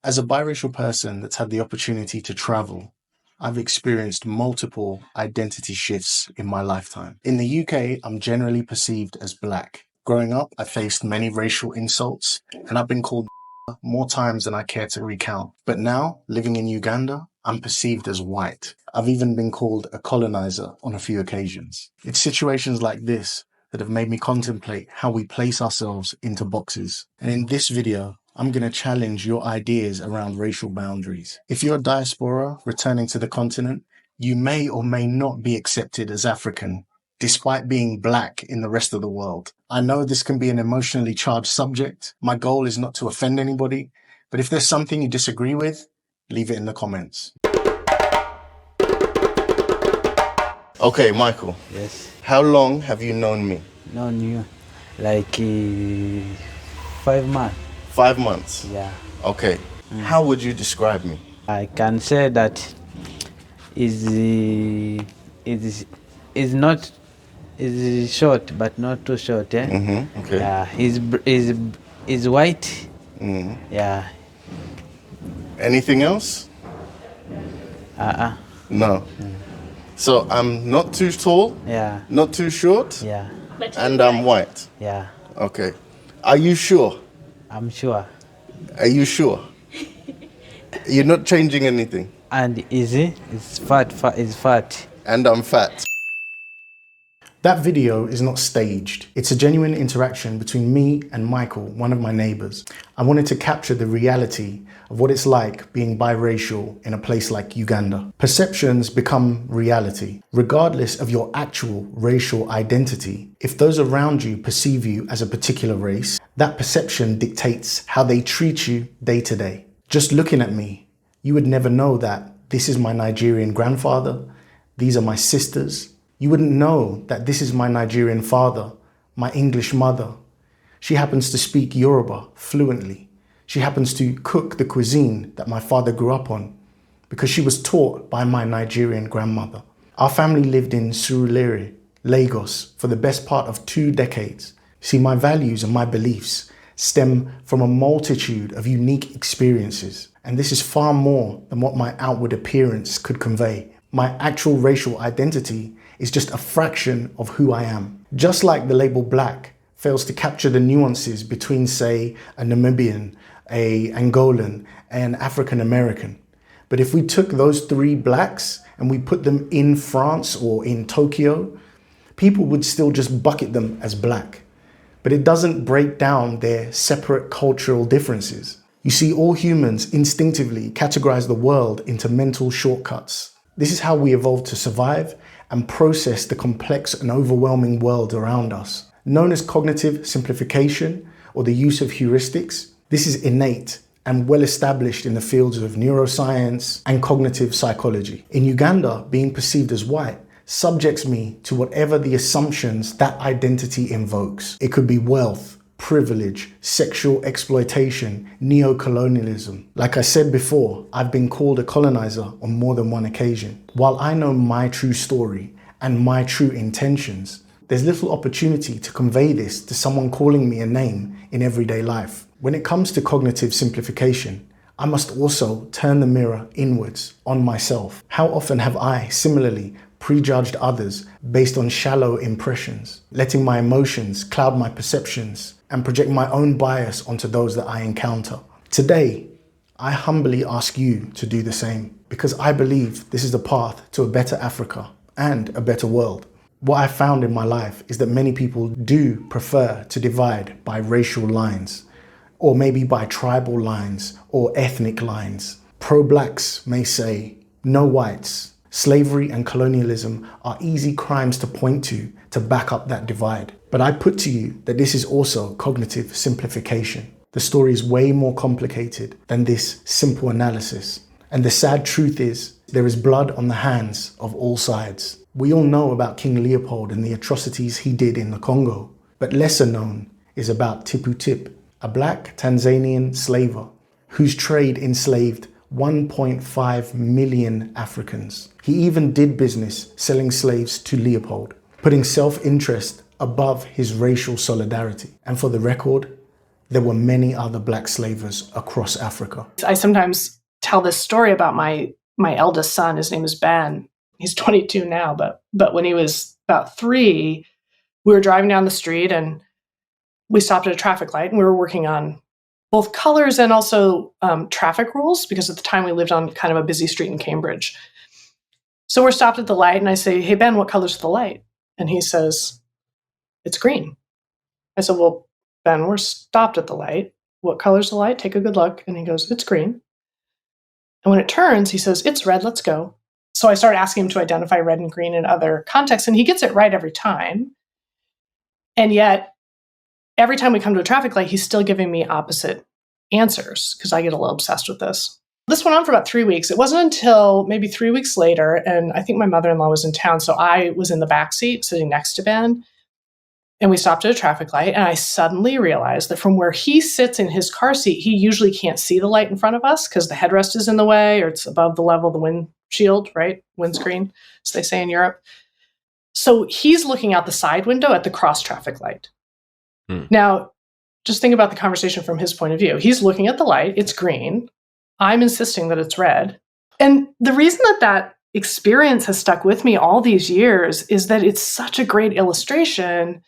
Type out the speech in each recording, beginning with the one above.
As a biracial person that's had the opportunity to travel, I've experienced multiple identity shifts in my lifetime. In the UK, I'm generally perceived as black. Growing up, I faced many racial insults, and I've been called more times than I care to recount. But now, living in Uganda, I'm perceived as white. I've even been called a colonizer on a few occasions. It's situations like this that have made me contemplate how we place ourselves into boxes. And in this video, I'm going to challenge your ideas around racial boundaries. If you're a diaspora returning to the continent, you may or may not be accepted as African, despite being black in the rest of the world. I know this can be an emotionally charged subject. My goal is not to offend anybody, but if there's something you disagree with, leave it in the comments. Okay, Michael. Yes. How long have you known me? Known you like 5 months. 5 months? Yeah. Okay. How would you describe me? I can say that is not is short but not too short. Okay. Yeah. Is white. Yeah. Anything else? No. So I'm not too tall, Yeah. not too short, Yeah. and I'm white. Yeah. Okay. Are you sure? I'm sure. Are you sure? You're not changing anything? And it's fat. Is fat. And I'm fat. That video is not staged. It's a genuine interaction between me and Michael, one of my neighbors. I wanted to capture the reality of what it's like being biracial in a place like Uganda. Perceptions become reality. Regardless of your actual racial identity, if those around you perceive you as a particular race, that perception dictates how they treat you day to day. Just looking at me, you would never know that this is my Nigerian grandfather, these are my sisters. You wouldn't know that this is my Nigerian father, my English mother. She happens to speak Yoruba fluently. She happens to cook the cuisine that my father grew up on because she was taught by my Nigerian grandmother. Our family lived in Surulere, Lagos, for the best part of 2 decades. See, my values and my beliefs stem from a multitude of unique experiences, and this is far more than what my outward appearance could convey. My actual racial identity is just a fraction of who I am. Just like the label black fails to capture the nuances between, say, a Namibian, a Angolan, and African American. But if we took those 3 blacks and we put them in France or in Tokyo, people would still just bucket them as black. But it doesn't break down their separate cultural differences. You see, all humans instinctively categorize the world into mental shortcuts. This is how we evolved to survive and process the complex and overwhelming world around us. Known as cognitive simplification or the use of heuristics, this is innate and well established in the fields of neuroscience and cognitive psychology. In Uganda, being perceived as white subjects me to whatever the assumptions that identity invokes. It could be wealth, privilege, sexual exploitation, neo-colonialism. Like I said before, I've been called a colonizer on more than one occasion. While I know my true story and my true intentions, there's little opportunity to convey this to someone calling me a name in everyday life. When it comes to cognitive simplification, I must also turn the mirror inwards on myself. How often have I similarly prejudged others based on shallow impressions, letting my emotions cloud my perceptions and project my own bias onto those that I encounter? Today, I humbly ask you to do the same because I believe this is the path to a better Africa and a better world. What I found in my life is that many people do prefer to divide by racial lines, or maybe by tribal lines or ethnic lines. Pro-blacks may say, no whites. Slavery and colonialism are easy crimes to point to back up that divide. But I put to you that this is also cognitive simplification. The story is way more complicated than this simple analysis. And the sad truth is, there is blood on the hands of all sides. We all know about King Leopold and the atrocities he did in the Congo. But lesser known is about Tipu Tip, a black Tanzanian slaver whose trade enslaved 1.5 million Africans. He even did business selling slaves to Leopold, putting self-interest above his racial solidarity. And for the record, there were many other black slavers across Africa. I sometimes tell this story about my eldest son. His name is Ben. He's 22 now, but when he was about 3, we were driving down the street and we stopped at a traffic light, and we were working on both colors and also traffic rules, because at the time we lived on kind of a busy street in Cambridge. So we're stopped at the light, and I say, "Hey, Ben, what color's the light?" And he says, "It's green." I said, "Well, Ben, we're stopped at the light. What color's the light? Take a good look." And he goes, "It's green." And when it turns, he says, "It's red, let's go." So I started asking him to identify red and green in other contexts, and he gets it right every time. And yet, every time we come to a traffic light, he's still giving me opposite answers, because I get a little obsessed with this. This went on for about 3 weeks. It wasn't until maybe 3 weeks later, and I think my mother-in-law was in town, so I was in the backseat sitting next to Ben, and we stopped at a traffic light, and I suddenly realized that from where he sits in his car seat, he usually can't see the light in front of us because the headrest is in the way, or it's above the level of the windshield, right? Windscreen, as they say in Europe. So he's looking out the side window at the cross traffic light. Now, just think about the conversation from his point of view. He's looking at the light, it's green. I'm insisting that it's red. And the reason that experience has stuck with me all these years is that it's such a great illustration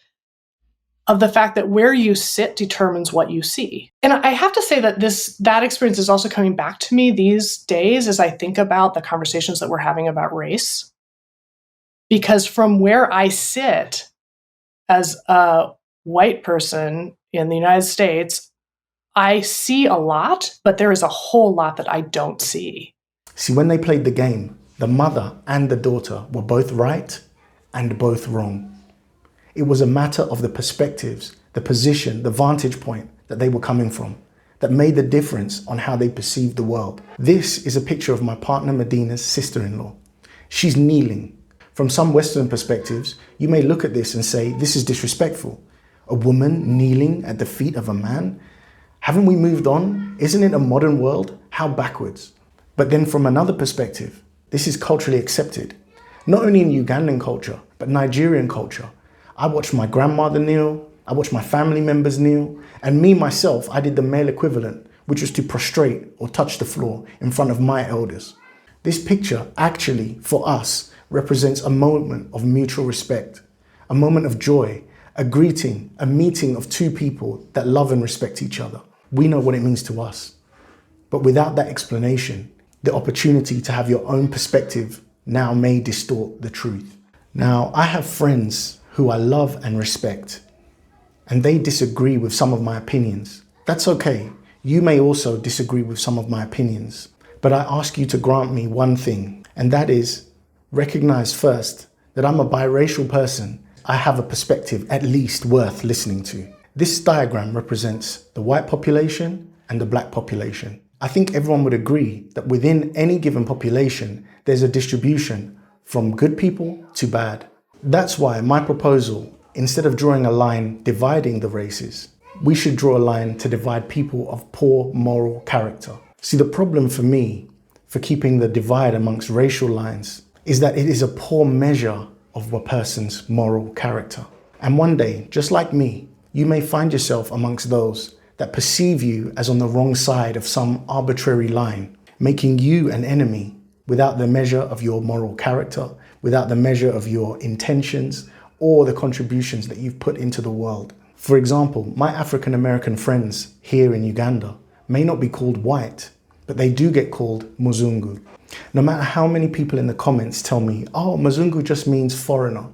of the fact that where you sit determines what you see. And I have to say that that experience is also coming back to me these days as I think about the conversations that we're having about race. Because from where I sit as a white person in the United States, I see a lot, but there is a whole lot that I don't see. See, when they played the game, the mother and the daughter were both right and both wrong. It was a matter of the perspectives, the position, the vantage point that they were coming from that made the difference on how they perceived the world. This is a picture of my partner Medina's sister-in-law. She's kneeling. From some Western perspectives, you may look at this and say, this is disrespectful. A woman kneeling at the feet of a man? Haven't we moved on? Isn't it a modern world? How backwards? But then from another perspective, this is culturally accepted. Not only in Ugandan culture, but Nigerian culture. I watched my grandmother kneel, I watched my family members kneel, and me, myself, I did the male equivalent, which was to prostrate or touch the floor in front of my elders. This picture actually, for us, represents a moment of mutual respect, a moment of joy, a greeting, a meeting of two people that love and respect each other. We know what it means to us. But without that explanation, the opportunity to have your own perspective now may distort the truth. Now, I have friends who I love and respect, and they disagree with some of my opinions. That's okay. You may also disagree with some of my opinions. But I ask you to grant me one thing, and that is recognize first that I'm a biracial person. I have a perspective at least worth listening to. This diagram represents the white population and the black population. I think everyone would agree that within any given population, there's a distribution from good people to bad. That's why my proposal, instead of drawing a line dividing the races, we should draw a line to divide people of poor moral character. See, the problem for me, for keeping the divide amongst racial lines, is that it is a poor measure of a person's moral character. And one day, just like me, you may find yourself amongst those that perceive you as on the wrong side of some arbitrary line, making you an enemy without the measure of your moral character, without the measure of your intentions or the contributions that you've put into the world. For example, my African American friends here in Uganda may not be called white, but they do get called Muzungu. No matter how many people in the comments tell me, oh, Muzungu just means foreigner,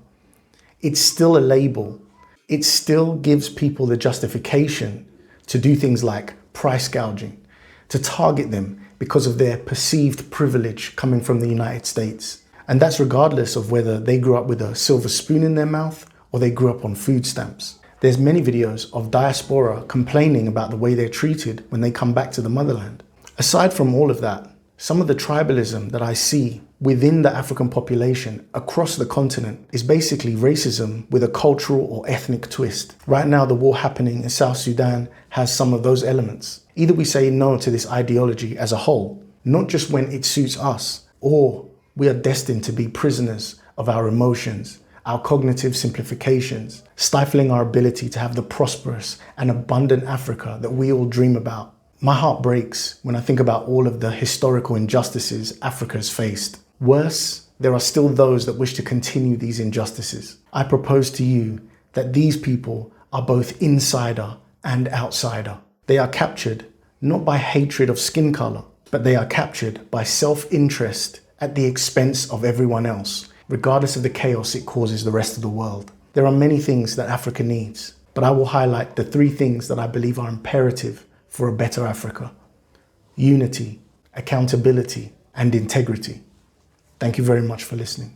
it's still a label. It still gives people the justification to do things like price gouging, to target them because of their perceived privilege coming from the United States. And that's regardless of whether they grew up with a silver spoon in their mouth or they grew up on food stamps. There's many videos of diaspora complaining about the way they're treated when they come back to the motherland. Aside from all of that, some of the tribalism that I see within the African population across the continent is basically racism with a cultural or ethnic twist. Right now, the war happening in South Sudan has some of those elements. Either we say no to this ideology as a whole, not just when it suits us, or we are destined to be prisoners of our emotions, our cognitive simplifications, stifling our ability to have the prosperous and abundant Africa that we all dream about. My heart breaks when I think about all of the historical injustices Africa has faced. Worse, there are still those that wish to continue these injustices. I propose to you that these people are both insider and outsider. They are captured not by hatred of skin color, but they are captured by self-interest at the expense of everyone else, regardless of the chaos it causes the rest of the world. There are many things that Africa needs, but I will highlight the 3 things that I believe are imperative for a better Africa: unity, accountability, and integrity. Thank you very much for listening.